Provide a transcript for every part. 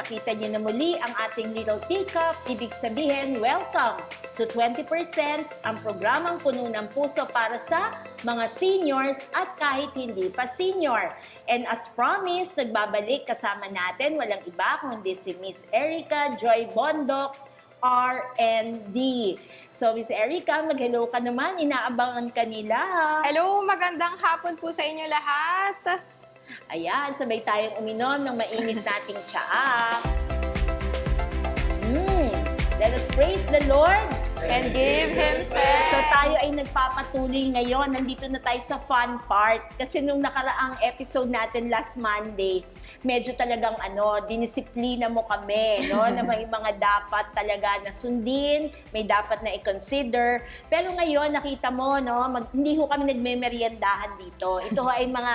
nakita niyo na muli ang ating Little Teacup. Ibig sabihin, welcome to 20%, ang programang puno ng puso para sa mga seniors at kahit hindi pa senior. And as promised, nagbabalik kasama natin, walang iba kundi si Miss Erica Joy Bondok, RND. So, Miss Erica, mag-hello ka naman. Inaabangan ka nila. Hello, magandang hapon po sa inyo lahat. Ayan, sabay tayong uminom ng mainit nating tsaa. Let us praise the Lord. And give Him thanks. So tayo ay nagpapatuloy ngayon. Nandito na tayo sa fun part. Kasi nung nakaraang episode natin last Monday, medyo talagang dinisiplina mo kami, no? Na may mga dapat talaga na sundin, may dapat na i-consider. Pero ngayon, nakita mo, no? Hindi ho kami nagmemeryendahan dito. Ito ho ay mga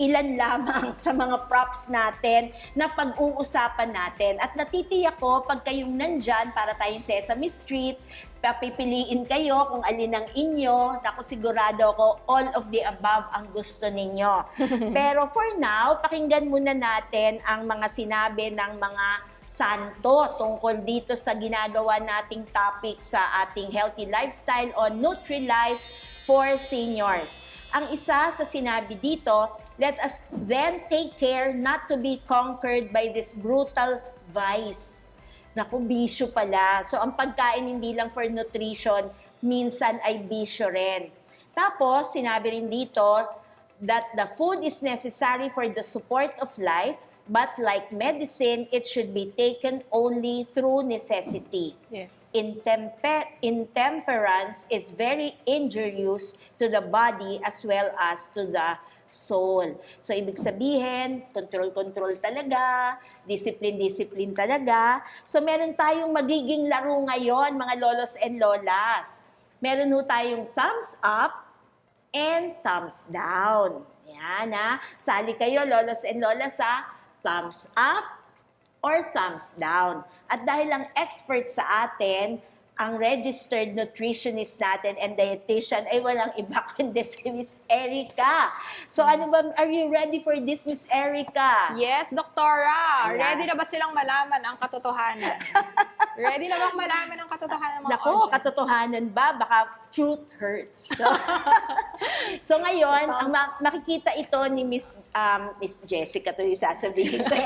ilan lamang sa mga props natin na pag-uusapan natin. At natitiyak ko, pag kayong nandyan para tayong Sesame Street, papipiliin kayo kung alin ang inyo. Ako sigurado ako, all of the above ang gusto ninyo. Pero for now, pakinggan muna natin ang mga sinabi ng mga santo tungkol dito sa ginagawa nating topic sa ating healthy lifestyle o Nutri-Life for seniors. Ang isa sa sinabi dito, let us then take care not to be conquered by this brutal vice. Naku, bisyo pala. So, ang pagkain hindi lang for nutrition, minsan ay bisyo rin. Tapos, sinabi rin dito that the food is necessary for the support of life, but like medicine, it should be taken only through necessity. Yes. Intemperance is very injurious to the body as well as to the soul. So, ibig sabihin, control talaga, discipline talaga. So, meron tayong magiging laro ngayon, mga lolos and lolas. Meron ho tayong thumbs up and thumbs down. Yan, ha. Sali kayo, lolos and lolas, ha. Thumbs up or thumbs down. At dahil ang expert sa atin, ang registered nutritionist natin and dietitian ay walang iba kundi si Miss Erica. So ano ba, are you ready for this, Miss Erica? Yes, Doktora. Ayan. Ready na ba silang malaman ang katotohanan? Ready na bang malaman ang katotohanan ng mga Nako, audience? katotohanan ba? Baka truth hurts. So ngayon, ang makikita ito ni Miss Jessica, to yung sasabihin ko.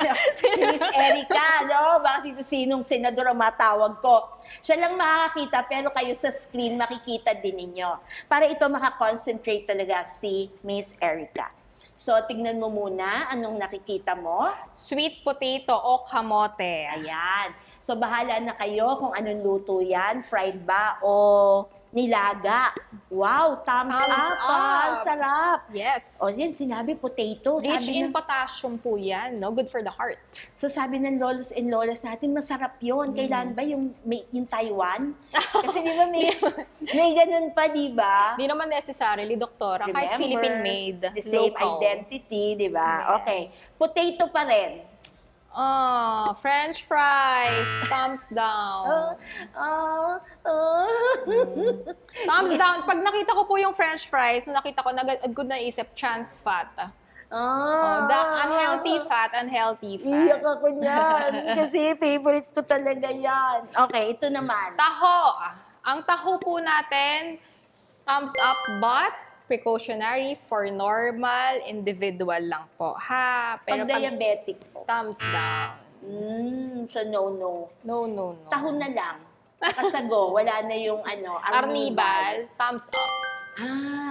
Ni Miss Erica, no? Baka sinong senador ang matawag ko. Siya lang makakita, pero kayo sa screen makikita din ninyo. Para ito makakonsentrate talaga si Miss Erica. So, tignan mo muna anong nakikita mo. Sweet potato o kamote. Ayan. So, bahala na kayo kung anong luto yan. Fried ba o nilaga? Wow, thumbs Thumbs up. Ah, up. sarap. Yes. O, yan, sinabi potato. Rich Sabi in potassium po yan, no? Good for the heart. So sabi ng lolos and lolas natin, masarap yun. Kailan ba yung Taiwan? Kasi di ba may ganun pa, di ba? Hindi naman necessarily, Doktora. Kahit Philippine-made. The same local. identity, di ba? Yes. Okay. Potato pa rin. French fries. Thumbs down. Thumbs down. Pag nakita ko po yung French fries, nakita ko, good na isip, trans fat. The unhealthy fat. Iyak ako niyan. Kasi favorite ko talaga yan. Okay, ito naman. Taho. Ang taho po natin, thumbs up, but precautionary for normal individual lang po. Pag diabetic po. Thumbs down. So no. No. Taho na lang. Kasago, wala na yung Arnibal, thumbs up.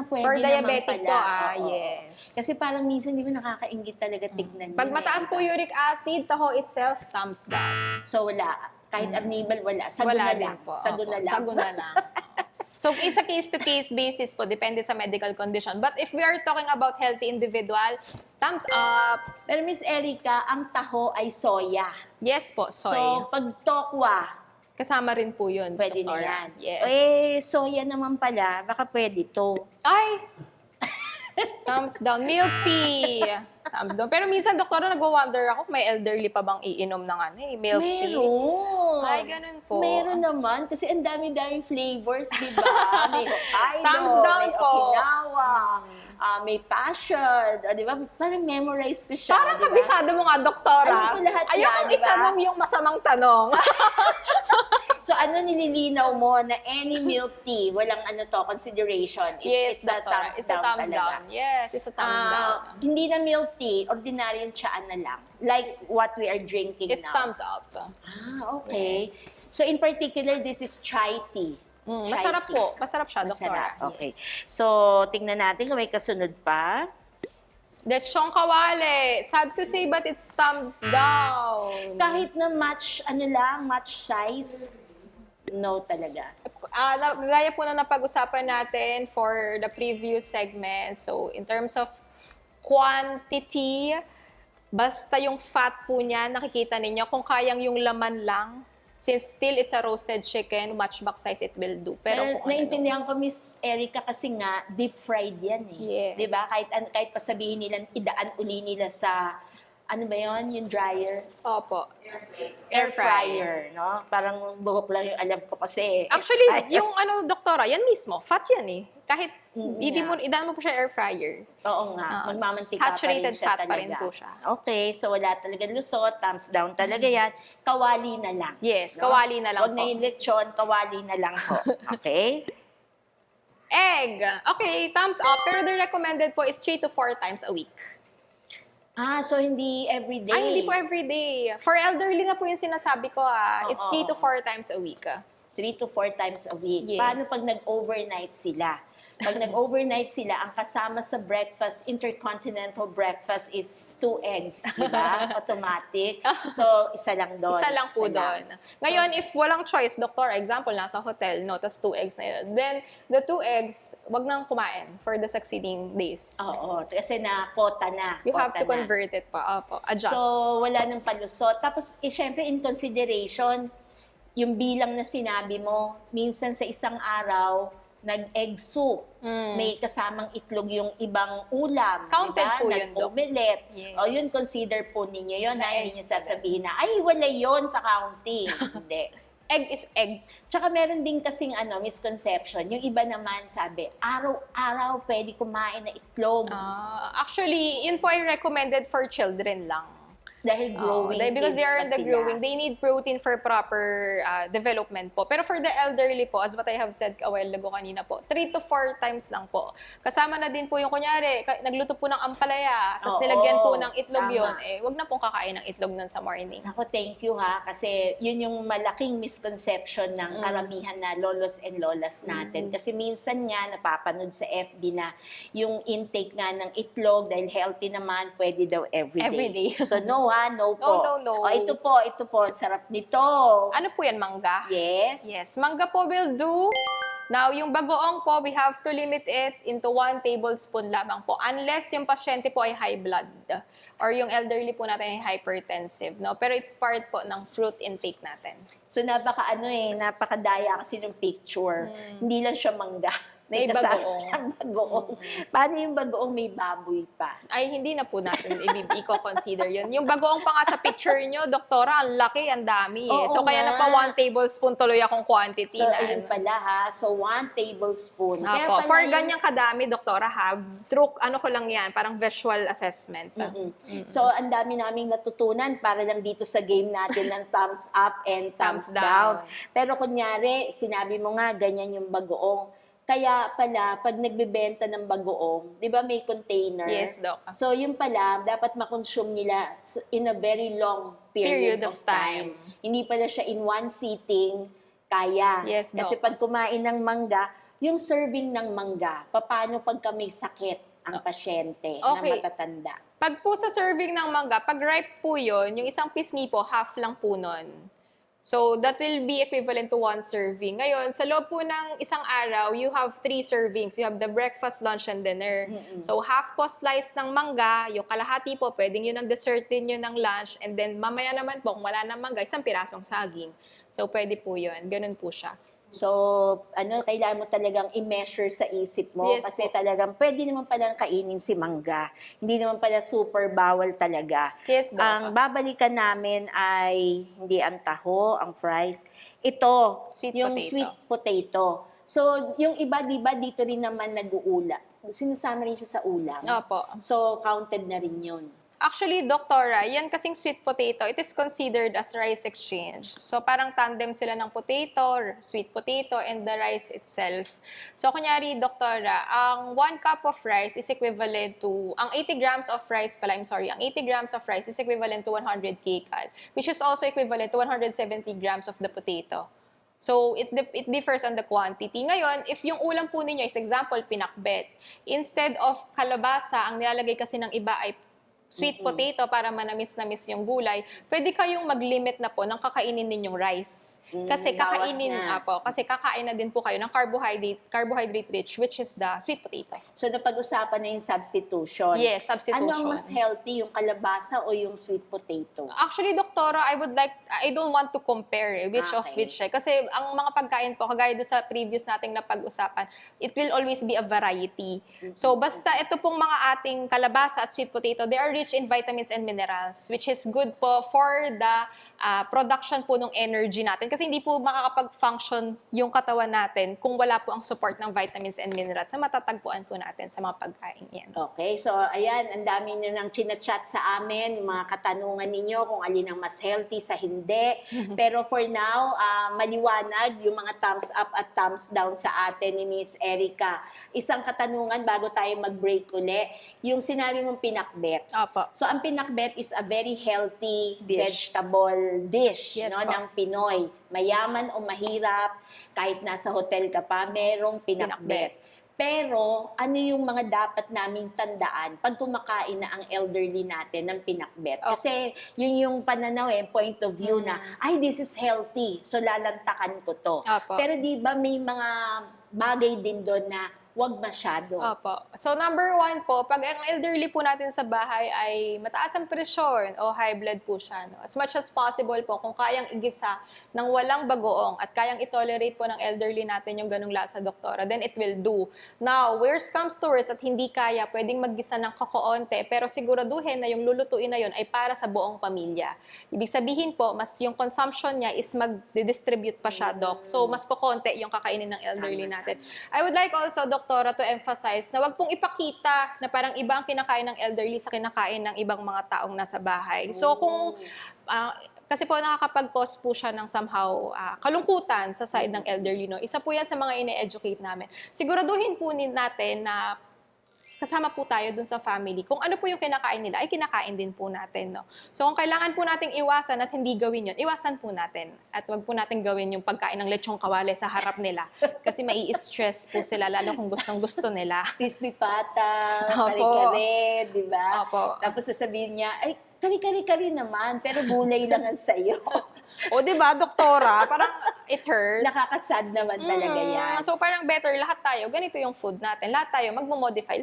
Pwede For naman diabetic pala. po, Oo. yes. Kasi parang minsan, di ba nakakaingit talaga tignan Pag yun, mataas po uric acid, taho itself, thumbs down. So wala. Kahit Arnibal, wala. Sago Wala na din lang. po. Sago Opo, na lang. Sago na lang. So, it's a case-to-case basis po. Depende sa medical condition. But if we are talking about healthy individual, thumbs up. Pero Miss Erica, ang taho ay soya. Yes po, soy. So, pag tokwa, Kasama rin po yun, pwede na Doktora. yan. Yes. Soya naman pala. Baka pwede to. Ay! Thumbs down. Milk tea. Thumbs down. Pero minsan, Doktora, nagwa-wonder ako kung may elderly pa bang iinom ng milk tea. Meron. Ay, Ay, ganun po. Meron naman. Kasi ang dami-daming flavors, di ba? May Hokkaido, Thumbs down may po. Okinawa, may passion. Di ba? Parang memorize ko siya, Parang di ba? kabisado mo nga, doktora. Alam ko lahat yan, Ayokong di ba? itanong yung masamang tanong. So, ano nililinaw mo na any milk tea, walang ano to, consideration. Yes, It's a doktora. thumbs It's a down thumbs talaga. down. Yes, it's a thumbs down. Hindi na milk tea, ordinary yung tsaa na lang. Like what we are drinking It's now. thumbs up. Okay. Yes. So, in particular, this is chai tea. Chai Masarap tea. po. Masarap siya, Masarap. doktora. Okay. Yes. So, tingnan natin kung may kasunod pa. Lechong kawale. Sad to say, but it's thumbs down. Kahit na match, match size, no talaga. Gaya po na napag-usapan natin for the previous segment. So, in terms of quantity, basta yung fat po niya, nakikita ninyo, kung kayang yung laman lang, since still it's a roasted chicken, matchbox size it will do. Pero kung naintindihan ko, Miss Erica, kasi nga, deep fried yan eh. Yes. Di ba? Kahit pa sabihin nila, idaan uli nila sa, ano ba yun? Yung dryer? Opo. Air fryer, no? Parang buhok lang yung alam ko kasi. Actually, Air fryer. yung doktora, yan mismo, fat yan eh. Kahit hindi nga. mo, idaan mo po siya air fryer. Oo nga, magmamantika pa rin Saturated siya fat talaga. pa rin po siya. Okay, so wala talaga lusot, thumbs down talaga yan. Kawali na lang. Yes, kawali na lang Huwag po. na yung lechon, kawali na lang po. Okay? Egg. Okay, thumbs up. Pero the recommended po is 3 to 4 times a week. So hindi everyday. Ay, hindi po everyday. For elderly na po yung sinasabi ko It's 3 to 4 times a week. 3 to 4 times a week. Yes. Paano pag nag-overnight sila? Pag nag-overnight sila, ang kasama sa breakfast, intercontinental breakfast is 2 eggs, di ba? Automatic. So, isa lang doon. Isa lang po doon. Ngayon, if walang choice, doktor, example, nasa hotel, no, tas 2 eggs na yun, then the 2 eggs, wag nang kumain for the succeeding days. Oo, kasi na quota na. You have to quota na. convert it po. Opo, adjust. So, wala nang palusot. Tapos, syempre, in consideration, yung bilang na sinabi mo, minsan sa isang araw, nag-egg soup. May kasamang itlog yung ibang ulam. Counted diba? po yun, Dok. Nag-omelette. Yes. O yun, consider po ninyo yun. Na Hindi egg nyo sasabihin na, ay, wala yun sa counting. Hindi. Egg is egg. Tsaka meron din kasing misconception. Yung iba naman sabi, araw-araw pwede kumain na itlog. Actually, yun po ay recommended for children lang. Dahil growing Because they pains are pa in the sila. growing, they need protein for proper development po. Pero for the elderly po, as what I have said a while ago kanina po, 3 to 4 times lang po. Kasama na din po yung kunyari, nagluto po ng ampalaya, tapos Oo, nilagyan po ng itlog tama. yun, wag na pong kakain ng itlog nun sa morning. Ako, thank you ha. Kasi yun yung malaking misconception ng karamihan na lolos and lolas natin. Kasi minsan nga, napapanood sa FB na yung intake nga ng itlog, dahil healthy naman, pwede daw everyday. Everyday. So no ha, no po. No. O, ito po. Sarap nito. Ano po yan, mangga? Yes. Yes, mangga po will do. Now, yung bagoong po, we have to limit it into 1 tablespoon lamang po. Unless yung pasyente po ay high blood or yung elderly po natin ay hypertensive, no? Pero it's part po ng fruit intake natin. So napakadaya kasi ng picture. Hindi lang siya mangga. May kasama bagoong. siyang bagoong. Paano yung bagoong may baboy pa? Ay, hindi na po natin i-consider yun. Yung bagoong pa nga sa picture nyo, doktora, ang laki, ang dami eh. Oo So, kaya na nga. pa 1 tablespoon tuloy akong quantity So, na. ayun pala ha. So, 1 tablespoon. Kaya Apo, pala for yung- ganyang kadami, doktora, through, ko lang yan, parang visual assessment. So, ang dami naming natutunan para lang dito sa game natin ng thumbs up and thumbs Thumbs down. down. Pero kunyari, sinabi mo nga, ganyan yung bagoong. Kaya pala, pag nagbebenta ng bagoong, di ba may container? Yes, Doc. So, yun pala, dapat makonsume nila in a very long period of time. Hindi pala siya in one sitting, kaya. Yes, Doc. Kasi pag kumain ng mangga, yung serving ng mangga, paano pagka may sakit ang pasyente na Okay. matatanda? Pag po sa serving ng mangga, pag ripe po yun, yung isang pisngi po, half lang po nun. So, that will be equivalent to 1 serving. Ngayon, sa loob po ng isang araw, you have 3 servings. You have the breakfast, lunch, and dinner. So, half po slice ng mangga, yung kalahati po, pwedeng yun ang dessert din yun ng lunch. And then, mamaya naman po, kung wala ng mangga, isang pirasong saging. So, pwede po yun. Ganun po siya. So, kailangan mo talagang i-measure sa isip mo Yes kasi po. talagang pwede naman pala kainin si mangga. Hindi naman pala super bawal talaga. Yes, Doc. Ang babalikan namin ay hindi ang taho, ang fries. Ito, Sweet yung potato. sweet potato. So, yung iba, di ba, dito rin naman nag-uula. Sinasama rin siya sa ulam. Opo. So, counted na rin yun. Actually, Doktora, yan kasing sweet potato, it is considered as rice exchange. So, parang tandem sila ng potato, sweet potato, and the rice itself. So, kunyari, Doktora, ang 1 cup of rice is equivalent to, ang 80 grams of rice pala, ang 80 grams of rice is equivalent to 100 kcal, which is also equivalent to 170 grams of the potato. So, it differs on the quantity. Ngayon, if yung ulam po ninyo is example, pinakbet, instead of kalabasa, ang nilalagay kasi ng iba ay sweet potato para manamis-namis yung gulay, pwede kayong mag-limit na po ng kakainin ninyong rice. Kasi bawas kasi kakain na din po kayo ng carbohydrate rich, which is the sweet potato. So, napag-usapan na yung substitution. Yes, substitution. Ano ang mas healthy, yung kalabasa o yung sweet potato? Actually, Doktora, I don't want to compare which of Okay. which. Kasi ang mga pagkain po, kagaya doon sa previous nating napag-usapan, it will always be a variety. So, basta ito pong mga ating kalabasa at sweet potato, they are rich in vitamins and minerals, which is good po for the production po ng energy natin. Kasi hindi po makakapag-function yung katawan natin kung wala po ang support ng vitamins and minerals na matatagpuan po natin sa mga pagkain yan. Okay, so ayan, ang dami nyo nang chinachat sa amin, yung mga katanungan ninyo kung alin ang mas healthy sa hindi. Pero for now, maliwanag yung mga thumbs up at thumbs down sa atin ni Miss Erica. Isang katanungan bago tayo mag-break uli, yung sinabi mong pinakbet. Opo. So, ang pinakbet is a very healthy Dish. vegetable dish Yes, no, po. ng Pinoy. Mayaman o mahirap, kahit nasa hotel ka pa, merong pinakbet. Pero, ano yung mga dapat naming tandaan pag kumakain na ang elderly natin ng pinakbet? Okay. Kasi, yun yung pananaw point of view na, ay, this is healthy, so lalantakan ko to. Opo. Pero di ba may mga bagay din doon na wag masyado. Opo. So, number 1 po, pag ang elderly po natin sa bahay ay mataas ang presyon o high blood po siya, no? As much as possible po, kung kayang igisa ng walang bagoong at kayang itolerate po ng elderly natin yung ganung lasa, Doktora, then it will do. Now, worst comes to worst at hindi kaya, pwedeng maggisa ng kakoonte, pero siguraduhin na yung lulutuin na yun ay para sa buong pamilya. Ibig sabihin po, mas yung consumption niya is mag-distribute pa siya, Dok. So, mas pokonte yung kakainin ng elderly natin. I would like also, Doktora, to emphasize na wag pong ipakita na parang iba ang kinakain ng elderly sa kinakain ng ibang mga taong nasa bahay. So kung kasi po nakakapag-cause po siya ng somehow kalungkutan sa side ng elderly, no. Isa po 'yan sa mga ine-educate namin. Siguraduhin po natin na kasama po tayo dun sa family. Kung ano po yung kinakain nila, ay kinakain din po natin, no? So, kung kailangan po nating iwasan at hindi gawin yun, iwasan po natin. At wag po natin gawin yung pagkain ng lechong kawali sa harap nila. Kasi mai-stress po sila, lalo kung gustong-gusto nila. Crispy pata, Opo. kare-kare, di ba? Opo. Tapos sasabihin niya, ay, kari-kari naman, pero gulay lang ang sayo. O, di ba, Doktora? Parang it hurts. Nakakasad naman talaga yan. So, parang better, lahat tayo, ganito yung food natin. Lahat tayo magmo-modify.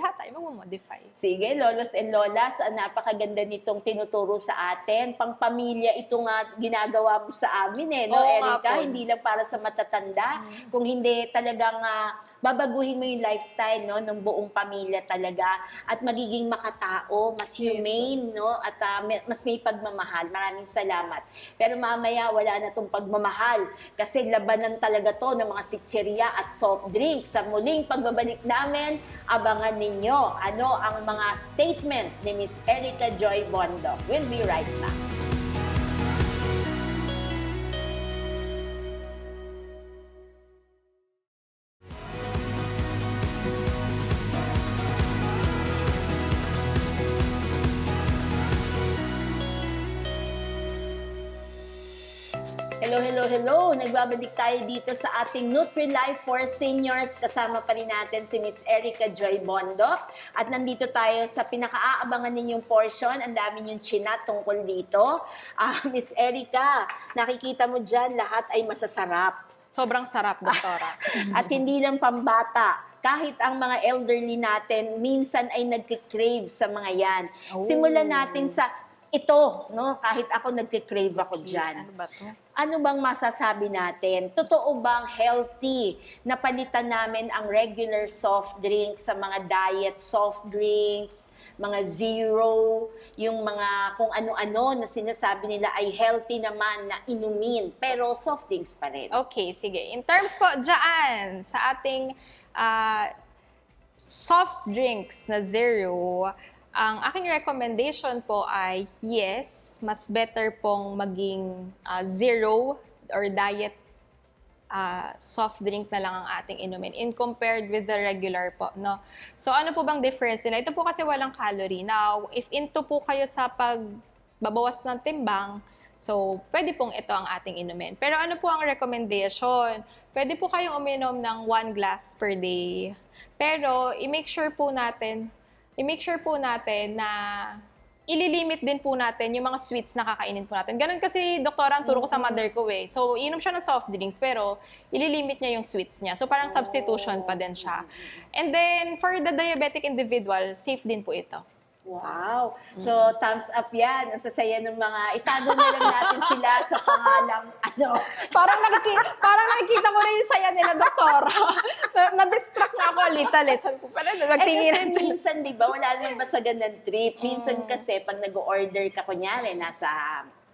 Sige, lolos and lolas, napakaganda nitong tinuturo sa atin. Pang-pamilya ito nga ginagawa mo sa amin no, Oo nga Erica? po. Hindi lang para sa matatanda. Kung hindi talagang babaguhin mo yung lifestyle no, ng buong pamilya talaga at magiging makatao, mas humane, no, at mas may pagmamahal. Maraming salamat. Pero mamaya, wala na tong pagmamahal kasi labanan talaga to ng mga sitserya at soft drinks. Sa muling pagbabalik namin, abangan ninyo ano ang mga statement ni Miss Erica Joy Bondo. We'll be right back. Hello. Nagbabalik tayo dito sa ating NutriLife for Seniors. Kasama pa rin natin si Miss Erica Joy Bondo. At nandito tayo sa pinaka-aabangan ninyong portion. Ang dami niyong chinat tungkol dito. Miss Erica, nakikita mo dyan, lahat ay masasarap. Sobrang sarap, Doktora. At hindi lang pambata. Kahit ang mga elderly natin, minsan ay nagkikrave sa mga yan. Oh. Simulan natin sa ito, no? Kahit ako nagkikrave ako dyan. Ano ba to? ano bang masasabi natin? Totoo bang healthy na palitan namin ang regular soft drinks sa mga diet soft drinks, mga zero, yung mga kung ano-ano na sinasabi nila ay healthy naman na inumin, pero soft drinks pa rin? Okay, sige. In terms po dyan, sa ating soft drinks na zero, ang aking recommendation po ay yes, mas better pong maging zero or diet soft drink na lang ang ating inumin in compared with the regular po, no? So ano po bang difference nila? Ito po kasi walang calorie. Now, if into po kayo sa pagbabawas ng timbang, so pwede pong ito ang ating inumin. Pero ano po ang recommendation? Pwede po kayong uminom ng 1 glass per day. Pero i-make sure po natin na ililimit din po natin yung mga sweets na kakainin po natin. Ganun kasi, doktora, ang turo ko sa mother ko eh. So, inom siya ng soft drinks, pero ililimit niya yung sweets niya. So, parang substitution pa din siya. And then, for the diabetic individual, safe din po ito. Wow! So, thumbs up yan. Ang sasaya ng mga, itago na lang natin sila sa pangalang, Parang nakikita ko na yung saya nila, doktora. Na-distract na ako a little eh. Sabi ko pala, nagtingin. Kasi minsan, di ba, wala nang basagan ng trip. Minsan kasi, pag nag-order ka, kunyari, nasa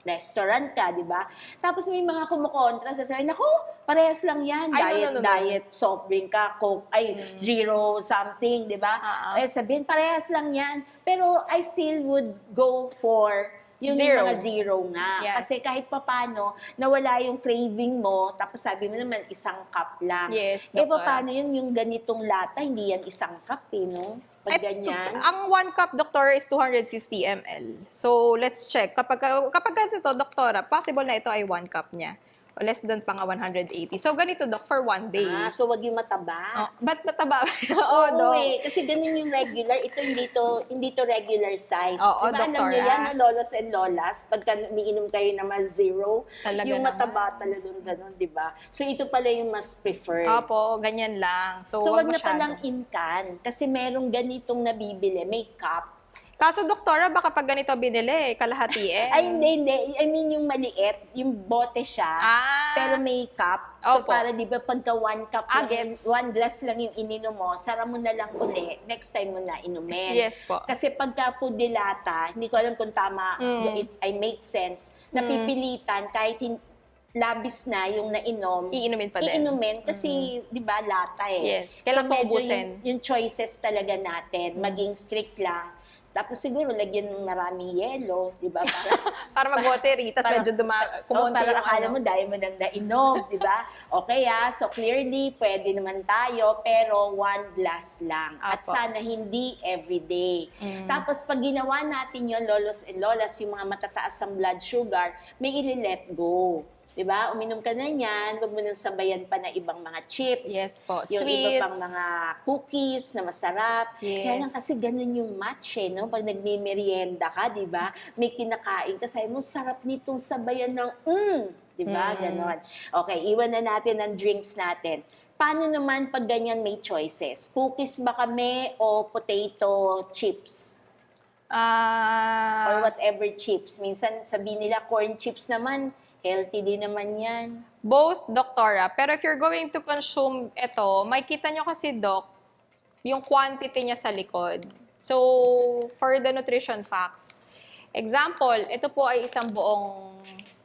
restaurant ka, di ba? Tapos may mga kumukontra sa sabi, naku, parehas lang yan. No. Diet soft drink ka, Coke, zero something, di ba? Sabihin, parehas lang yan. Pero I still would go for yung Zero. mga zero nga. Yes. Kasi kahit papano, nawala yung craving mo, tapos sabi mo naman, isang cup lang. Yes, Paano yun, yung ganitong lata, hindi yan isang cup, no? Pag ganyan. Ang 1 cup, doktora, is 250 ml. So, let's check. Kapag ito, doktora, possible na ito ay 1 cup niya. O less than pa nga 180. So, ganito, dok, for 1 day. So wag yung mataba. Ba't mataba? Oo, kasi ganun yung regular. Ito, hindi to regular size. Oo, diba, alam doktora. niyo yan, lolos and lolas, pagka umiinom kayo naman zero, Talaga yung naman. mataba talagang ganun, di ba? So, ito pala yung mas preferred. Opo, ganyan lang. So, wag wag na masyado. palang in-can. Kasi merong ganitong nabibili, may cup. Kaso, doktora, baka pag ganito binili, kalahati eh. Ay, hindi. I mean, yung maliit, yung bote siya, pero may cup. So, Opo. para di ba pagka 1 cup lang, Gets. 1 glass lang yung ininom mo, sara mo na lang uli, next time mo na inumin. Yes po. Kasi pagka po dilata, hindi ko alam kung tama, if I make sense, napipilitan kahit labis na yung nainom, Iinumin pa din. Iinumin kasi, di ba, lata eh. Yes. Kailangan medyo paubusin. yung choices talaga natin, maging strict lang. Tapos siguro, lagyan ng maraming yelo, di ba? Para mag-watery, tapos medyo kumonti para yung akala mo, dahil mo nang nainom, di ba? Okay so clearly, pwede naman tayo, pero 1 glass lang. At Apo. sana hindi everyday. Tapos pag ginawa natin yon lolos and lolas, yung mga matataas ang blood sugar, may ili-let go. Diba? Uminom ka na yan, wag mo nang sabayan pa na ibang mga chips. Yes po. Yung iba Sweets. pang mga cookies na masarap. Yes. Kaya lang kasi ganun yung match no? Pag nagmimerienda ka, di ba? May kinakain ka, sabi mo, sarap nitong sabayan ng di ba? Ganon. Okay, iwan na natin ang drinks natin. Paano naman pag ganyan may choices? Cookies ba kami o potato chips? Or whatever chips. Minsan sabihin nila corn chips naman, healthy din naman yan. Both, doktora. Pero if you're going to consume ito, makikita nyo kasi, Doc, yung quantity niya sa likod. So, for the nutrition facts, example, ito po ay isang buong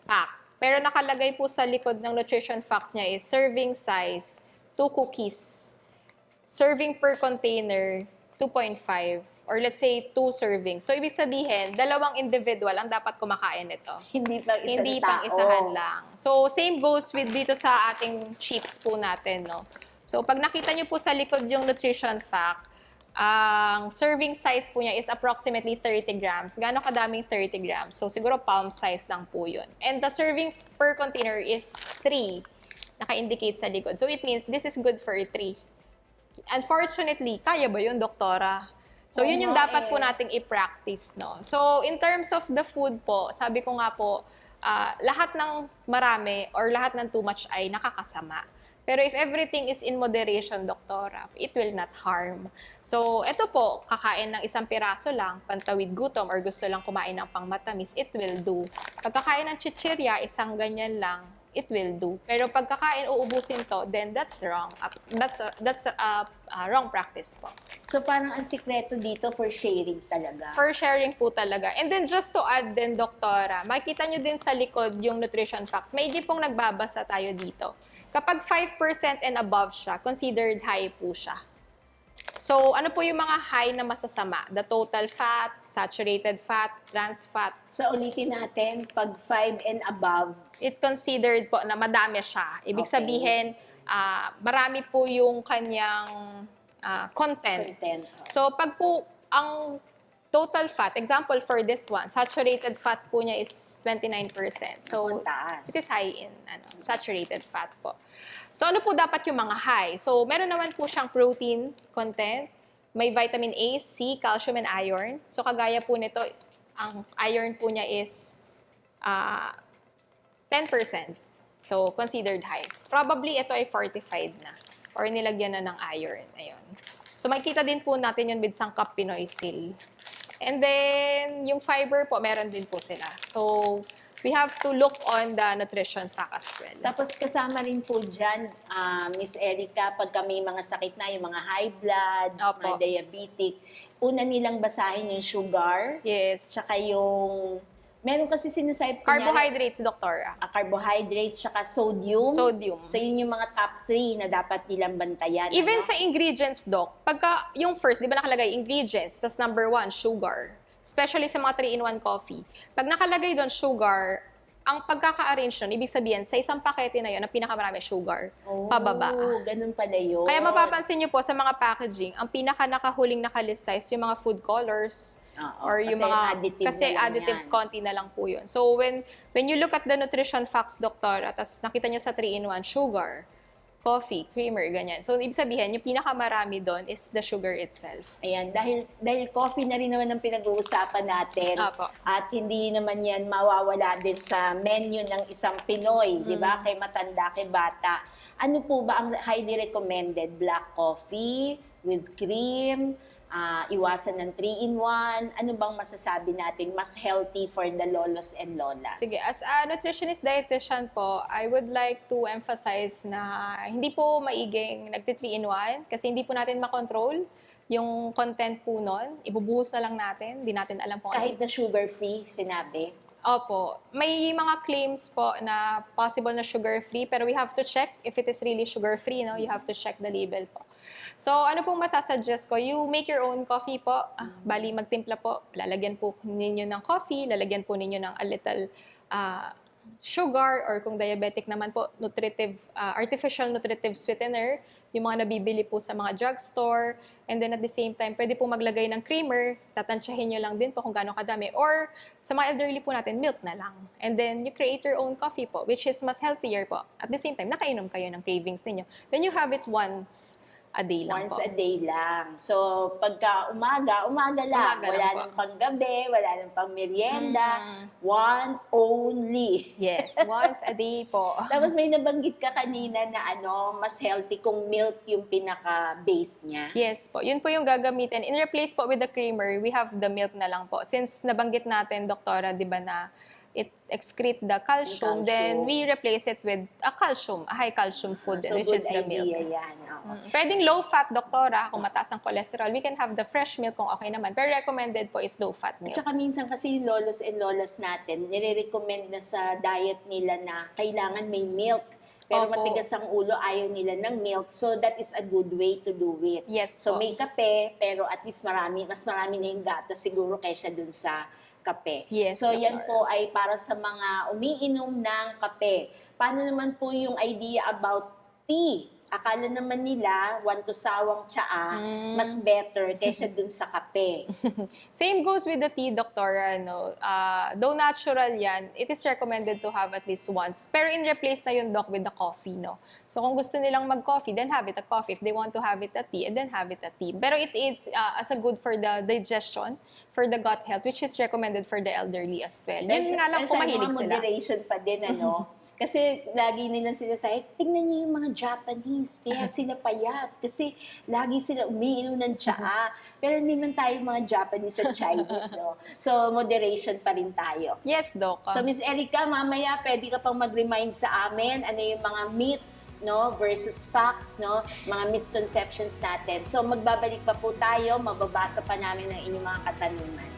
pack. Pero nakalagay po sa likod ng nutrition facts niya is serving size, 2 cookies. Serving per container, 2.5. Or let's say, 2 servings. So, ibig sabihin, 2 individual ang dapat kumakain nito. Hindi pang isang Hindi tao. pang isahan lang. So, same goes with dito sa ating chips po natin, no? So, pag nakita nyo po sa likod yung nutrition fact, ang serving size po niya is approximately 30 grams. Gaano kadaming 30 grams? So, siguro palm size lang po yun. And the serving per container is 3. Naka-indicate sa likod. So, it means this is good for 3. Unfortunately, kaya ba yun, doktora? So, yun yung dapat po nating i-practice, no? So, in terms of the food po, sabi ko nga po, lahat ng marami or lahat ng too much ay nakakasama. Pero if everything is in moderation, doktora, it will not harm. So, ito po, kakain ng isang piraso lang, pantawid gutom, or gusto lang kumain ng pangmatamis, it will do. Pag kakain ng chichirya, isang ganyan lang, it will do. Pero pag kakain, uubusin to, then that's wrong. That's wrong practice po. So parang ang sikreto dito for sharing talaga. For sharing po talaga. And then just to add din, doktora, makikita nyo din sa likod yung nutrition facts. May hindi pong nagbabasa tayo dito. Kapag 5% and above siya, considered high po siya. So, ano po yung mga high na masasama? The total fat, saturated fat, trans fat. So ulitin natin, pag 5 and above, It considered po na madami siya. Ibig Okay. sabihin, marami po yung kanyang content. content. So, pag po ang total fat, example for this one, saturated fat po niya is 29%. So, Ang taas. it is high in saturated fat po. So, ano po dapat yung mga high? So, meron naman po siyang protein content, may vitamin A, C, calcium, and iron. So, kagaya po nito, ang iron po niya is 10%. So, considered high. Probably, ito ay fortified na or nilagyan na ng iron. Ayun. So, makikita din po natin yun with sangkap Pinoy Seal. And then, yung fiber po, meron din po sila. So, we have to look on the nutrition fact as well. Tapos kasama rin po dyan, Miss Erica, pagka may mga sakit na, yung mga high blood, Opo. mga diabetic, una nilang basahin yung sugar, Yes. tsaka yung, meron kasi sinasabi, Carbohydrates, doktora. carbohydrates, tsaka sodium. Sodium. So yun yung mga top 3 na dapat nilang bantayan. Even ano? sa ingredients, Doc, pagka yung first, di ba nakalagay ingredients, tas number 1, sugar. Especially sa mga 3-in-1 coffee. Pag nakalagay doon sugar, ang pagkaka-arrange nun, ibig sabihin, sa isang pakete na yun, ang pinakamarami sugar, Oh, pababa. ganun pala yun. Kaya mapapansin niyo po sa mga packaging, ang pinaka nakahuling nakalista is yung mga food colors, Oo, or yung kasi mga additive kasi na lang additives yan. konti na lang po yun. So when you look at the nutrition facts, doktor, at nakita niyo sa 3-in-1 sugar, coffee, creamer, ganyan. So ibig sabihin, yung pinakamarami doon is the sugar itself. Ayan, dahil coffee na rin naman ang pinag-uusapan natin. Apo. At hindi naman yan mawawala din sa menu ng isang Pinoy, di ba? Kay matanda, kay bata. Ano po ba ang highly recommended? Black coffee with cream, iwasan ng 3-in-1. Ano bang masasabi natin mas healthy for the lolos and lolas? Sige, as a nutritionist dietitian po, I would like to emphasize na hindi po maiging nagti-3-in-1 kasi hindi po natin makontrol yung content po nun. Ibubuhos na lang natin, hindi natin alam po. Kahit na sugar-free, sinabi. Opo. May mga claims po na possible na sugar-free, pero we have to check if it is really sugar-free, no? You have to check the label po. So, ano pong masasuggest ko? You make your own coffee po. Bali, magtimpla po. Lalagyan po ninyo ng coffee, lalagyan po ninyo ng a little sugar, or kung diabetic naman po, artificial nutritive sweetener, yung mga nabibili po sa mga drugstore. And then at the same time, pwede po maglagay ng creamer, tatansyahin nyo lang din po kung gaano kadami. Or sa mga elderly po natin, milk na lang. And then you create your own coffee po, which is mas healthier po. At the same time, nakainom kayo ng cravings ninyo. Then you have it once a day lang Once po. a day lang. So, pagka umaga lang. Umaga lang Wala po. nang panggabi, wala nang pang merienda. Mm. One only. Yes, once a day po. Tapos may nabanggit ka kanina na mas healthy kung milk yung pinaka-base niya. Yes po, yun po yung gagamitin. In replace po with the creamer, we have the milk na lang po. Since nabanggit natin, doktora, di ba na it excrete the calcium, Calcium. then we replace it with a high calcium food, So, which good is the milk. idea yan. Oo. Pwedeng low fat, doktora, kung mataas ang cholesterol. We can have the fresh milk kung okay naman. Pero recommended po is low fat At milk. saka minsan kasi yung lolos and lolas natin, nire-recommend na sa diet nila na kailangan may milk. Pero Opo. matigas ang ulo, ayaw nila ng milk. So that is a good way to do it. Yes So po. may kape, pero at least mas marami na yung gatas siguro kaysa dun sa kape. Yes, So Dr. yan po ay para sa mga umiinom ng kape. Paano naman po yung idea about tea? akala naman nila, one to sawang tsaa, mas better kaysa dun sa kape. Same goes with the tea, Doktora. No? Though natural yan, it is recommended to have at least once. Pero in replace na yun, Doc, with the coffee. No? So kung gusto nilang mag-coffee, then have it a coffee. If they want to have it a tea, then have it a tea. Pero it is as a good for the digestion, for the gut health, which is recommended for the elderly as well. Yun nga lang kung mahilig sila. Moderation pa din, ano? Kasi lagi nilang sinasabi, tingnan niyo yung mga Japanese, kaya sila payat. Kasi lagi sila umiinom ng tsaa. Pero hindi man tayo mga Japanese at Chinese, no? So, moderation pa rin tayo. Yes, Doc. So, Miss Erica, mamaya pwede ka pang mag-remind sa amin ano yung mga myths, no, versus facts, no, mga misconceptions natin. So, magbabalik pa po tayo, mababasa pa namin ang inyong mga katanungan.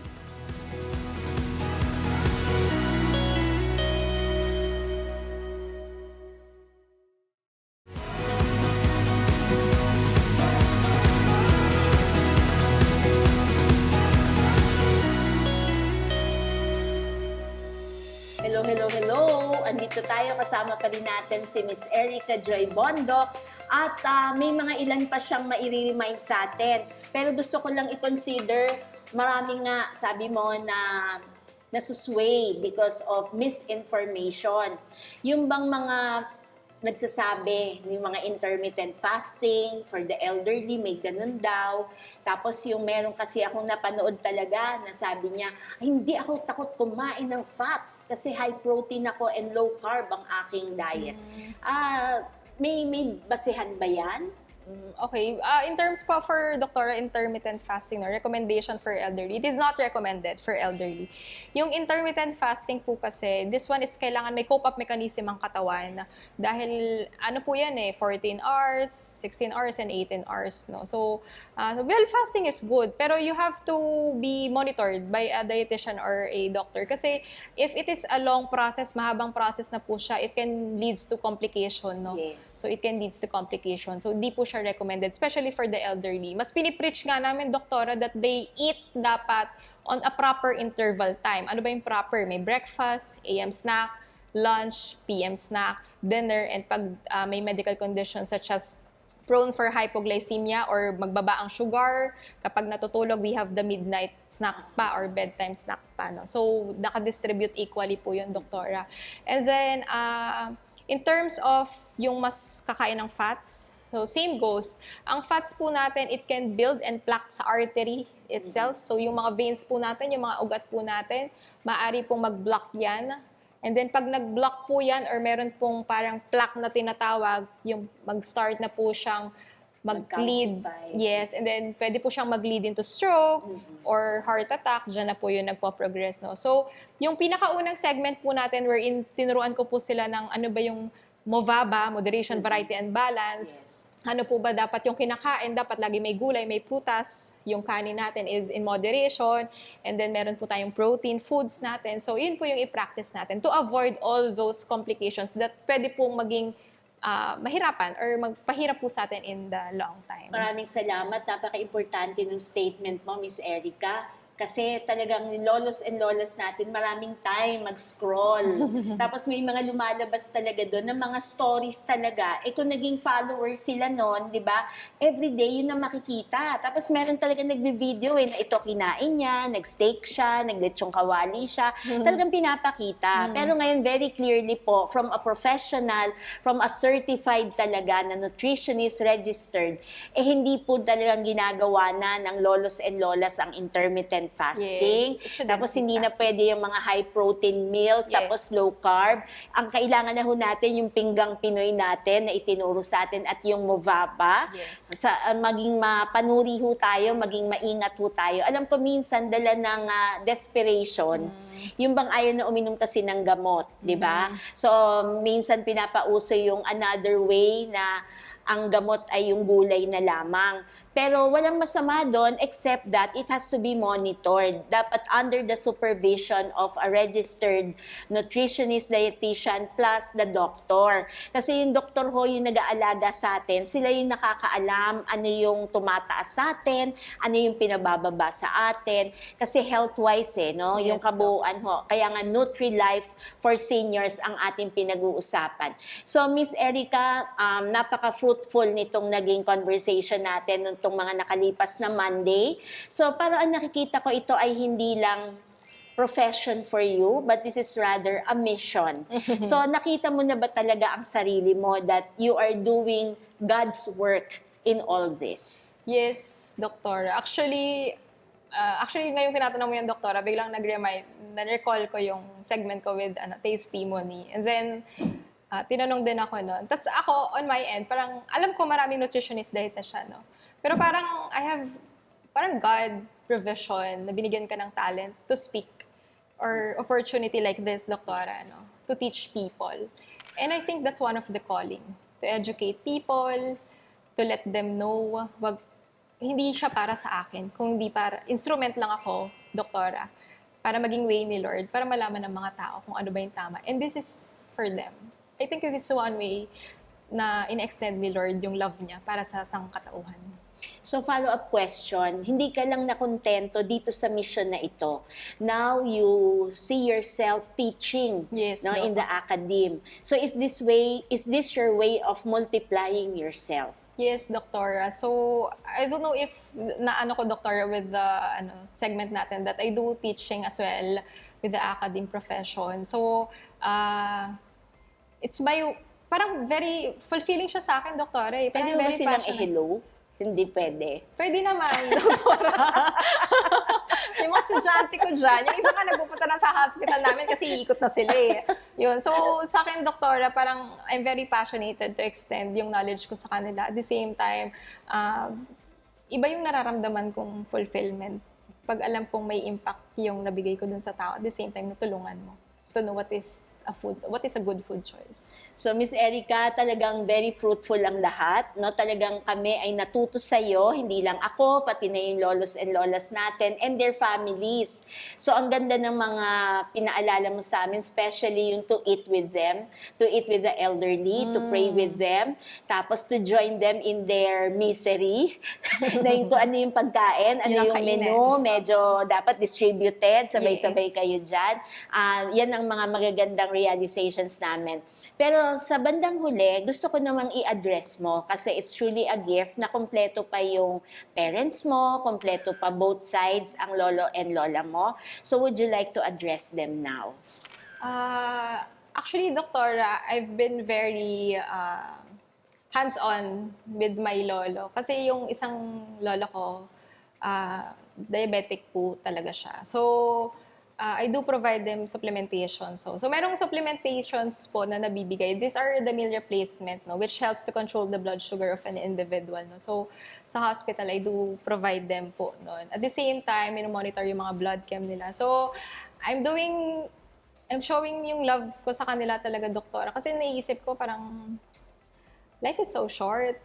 Hello. Andito tayo, kasama pa rin natin si Miss Erica Joy Bondok at may mga ilan pa siyang maire-remind sa atin. Pero gusto ko lang i-consider, marami nga, sabi mo, na nasusway because of misinformation. Yung bang mga nagsasabi, yung mga intermittent fasting for the elderly, may ganun daw. Tapos yung meron kasi akong napanood talaga na sabi niya, "Ay, hindi ako takot kumain ng fats kasi high protein ako and low carb ang aking diet." May basehan ba yan? Okay. In terms po for Doktora, intermittent fasting, no, recommendation for elderly, it is not recommended for elderly. Yung intermittent fasting po kasi, this one is kailangan may cope-up mechanism ang katawan. Dahil, ano po yan 14 hours, 16 hours, and 18 hours. No? So, well, fasting is good, pero you have to be monitored by a dietitian or a doctor. Kasi, if it is a long process, mahabang process na po siya, it can leads to complication. No? Yes. So, it can leads to complication. So, di po siya recommended, especially for the elderly. Mas pinipreach nga namin, Doktora, that they eat dapat on a proper interval time. Ano ba yung proper? May breakfast, AM snack, lunch, PM snack, dinner, and pag may medical conditions such as prone for hypoglycemia or magbaba ang sugar, kapag natutulog, we have the midnight snacks pa or bedtime snack pa. No? So, nakadistribute equally po yun, Doktora. And then, in terms of yung mas kakain ng fats, so same goes. Ang fats po natin, it can build and plaque sa artery itself. So yung mga veins po natin, yung mga ugat po natin, maaari pong mag-block yan. And then pag nag-block po yan or meron pong parang plaque na tinatawag, yung mag-start na po siyang mag-lead. Yes, and then pwede po siyang mag-lead into stroke or heart attack. Diyan na po yun nagpo-progress. No? So yung pinakaunang segment po natin wherein tinuruan ko po sila ng ano ba yung MOVABA, Moderation, Variety, and Balance. Yes. Ano po ba dapat yung kinakain? Dapat lagi may gulay, may prutas. Yung kanin natin is in moderation. And then meron po tayong protein foods natin. So yun po yung i-practice natin to avoid all those complications that pwede pong maging mahirapan or magpahirap po sa atin in the long time. Maraming salamat. Napaka-importante ng statement mo, Miss Erica. Kasi talagang lolos and lolas natin, maraming time mag-scroll. Tapos may mga lumalabas talaga doon ng mga stories talaga. Kung naging followers sila noon, di ba? Everyday yun na makikita. Tapos meron talaga nagbe-video na ito kinain niya, nag-steak siya, naglechong kawali siya. Talagang pinapakita. Pero ngayon, very clearly po, from a professional, from a certified talaga na nutritionist registered, hindi po talagang ginagawa na ng lolos and lolas ang intermittent fasting. Yes, Tapos hindi na pwede yung mga high protein meals, Yes. tapos low carb. Ang kailangan na ho natin yung pinggang Pinoy natin na itinuro sa atin at yung MOVABA. Yes. Sa maging mapanuri ho tayo, maging maingat ho tayo. Alam ko minsan dala ng desperation, yung bang ayaw na uminom kasi ng gamot, di ba? So minsan pinapauso yung another way na ang gamot ay yung gulay na lamang. Pero walang masama doon except that it has to be monitored. Dapat under the supervision of a registered nutritionist, dietitian, plus the doctor. Kasi yung doktor ho yung nag-aalaga sa atin, sila yung nakakaalam ano yung tumataas sa atin, ano yung pinabababa sa atin. Kasi health-wise no? Yes, Yung kabuuan katawan ho. Kaya nga Nutri-Life for Seniors ang ating pinag-uusapan. So Miss Erica, napaka-fruitful nitong naging conversation natin nitong mga nakalipas na Monday. So parang ang nakikita ko ito ay hindi lang profession for you, but this is rather a mission. So nakita mo na ba talaga ang sarili mo that you are doing God's work in all this? Yes, Doktora. Actually, ngayong tinatanong mo yan, Doktora, biglang na-recall ko yung segment ko with testimony. And then, tinanong din ako noon. Tapos ako, on my end, parang alam ko maraming nutritionist dietitian, no? Pero parang parang God provision na binigyan ka ng talent to speak or opportunity like this, Doktora, no? To teach people. And I think that's one of the calling. To educate people, to let them know, hindi siya para sa akin, kung hindi instrument lang ako, Doktora, para maging way ni Lord, para malaman ng mga tao kung ano ba yung tama. And this is for them. I think this is one way na in-extend ni Lord yung love niya para sa sangkatauhan. So follow-up question, hindi ka lang nakontento dito sa mission na ito. Now you see yourself teaching, Yes, no, Doc. in the academe. So is this your way of multiplying yourself? Yes, Doktora. So, I don't know if naano ko, Doktora, with the segment natin that I do teaching as well with the academe profession. So, it's parang very fulfilling siya sa akin, Doktora. Pwede Parang mo ba very silang passionate. i-hello? Hindi pwede. Pwede naman, Doktora. Yung mga estudyante ko dyan, yung iba nga nagpupunta na sa hospital namin kasi iikot na sila eh. Yun. So, sa akin, Doktora, parang I'm very passionate to extend yung knowledge ko sa kanila. At the same time, iba yung nararamdaman kong fulfillment pag alam kong may impact yung nabigay ko dun sa tao. At the same time, natulungan mo to know what is a good food choice. So, Miss Erica, talagang very fruitful ang lahat. No? Talagang kami ay natuto sa iyo, hindi lang ako, pati na yung lolos and lolas natin and their families. So, ang ganda ng mga pinaalala mo sa amin, especially yung to eat with them, to eat with the elderly, to pray with them, tapos to join them in their misery, na yung ano yung pagkain, ano Yun ang yung kainin. menu, medyo dapat distributed, sabay-sabay kayo dyan. Yan ang mga magagandang realizations namin. Pero sa bandang huli, gusto ko namang i-address mo kasi it's truly a gift na kompleto pa yung parents mo, kompleto pa both sides ang lolo and lola mo. So would you like to address them now? Actually, Doktora, I've been very hands-on with my lolo. Kasi yung isang lolo ko, diabetic po talaga siya. So, I do provide them supplementation. So merong supplementations po na nabibigay. These are the meal replacement, no, which helps to control the blood sugar of an individual. No? So, sa hospital, I do provide them po noon. At the same time, monitor yung mga blood chem nila. So, I'm showing yung love ko sa kanila talaga, Doktora. Kasi naiisip ko parang, life is so short.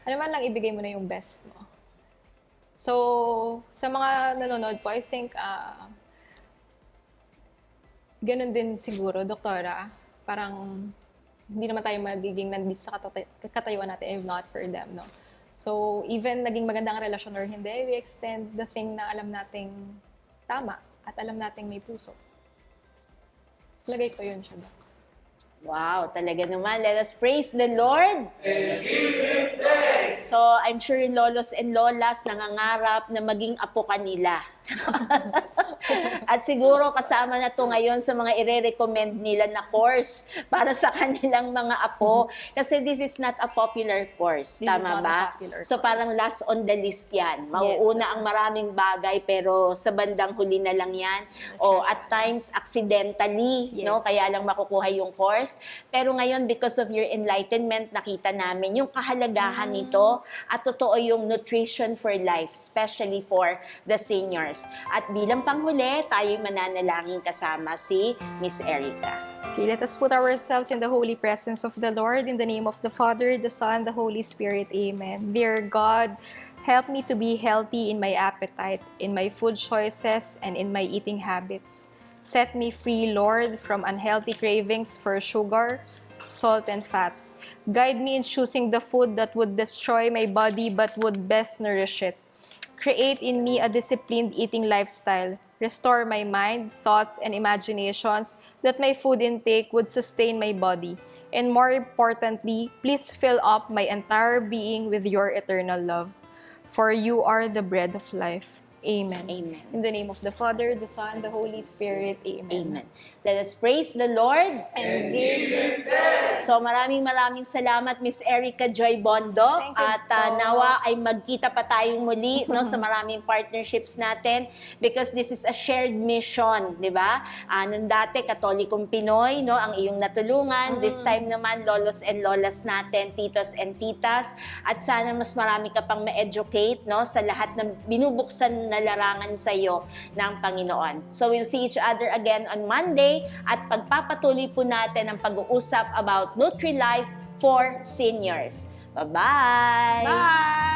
Ano man lang, ibigay mo na yung best mo. So, sa mga nanonood po, I think, ganun din siguro, Doktora. Parang hindi naman tayo magiging nandito sa katayuan natin if not for them, no? So, even naging magandang relasyon or hindi, we extend the thing na alam nating tama at alam nating may puso. Lagay ko yun siya, Dok. Wow, talaga naman. Let us praise the Lord. And give Him thanks. So, I'm sure yung lolos and lolas nangangarap na maging apo kanila. At siguro kasama na to ngayon sa mga ire-recommend nila na course para sa kanilang mga apo. Kasi this is not a popular course. This is Tama not ba? a popular So, course. parang last on the list yan. Mauuna ang maraming bagay pero sa bandang huli na lang yan. O at times, accidentally, Yes. no? Kaya lang makukuha yung course. Pero ngayon, because of your enlightenment, nakita namin yung kahalagahan nito at totoo yung nutrition for life, especially for the seniors. At bilang panghuli, tayo'y mananalangin kasama si Miss Erica. Okay, let us put ourselves in the holy presence of the Lord. In the name of the Father, the Son, the Holy Spirit. Amen. Dear God, help me to be healthy in my appetite, in my food choices, and in my eating habits. Set me free, Lord, from unhealthy cravings for sugar, salt, and fats. Guide me in choosing the food that would destroy my body but would best nourish it. Create in me a disciplined eating lifestyle, Restore my mind, thoughts, and imaginations, that my food intake would sustain my body. And more importantly, please fill up my entire being with your eternal love. For you are the bread of life. Amen. Amen. In the name of the Father, the Son, the Holy Spirit. Amen. Amen. Let us praise the Lord. And give So maraming salamat Miss Erica Joy Bondo. Thank you At po. nawa ay magkita pa tayong muli no, sa maraming partnerships natin because this is a shared mission, di ba? Nung dati, Katolikong Pinoy, no, ang iyong natulungan. This time naman, lolos and lolas natin, titos and titas. At sana mas marami ka pang ma-educate no, sa lahat ng binubuksan na larangan sa iyo ng Panginoon. So we'll see each other again on Monday at pagpapatuloy po natin ang pag-uusap about NutriLife for seniors. Bye-bye! Bye!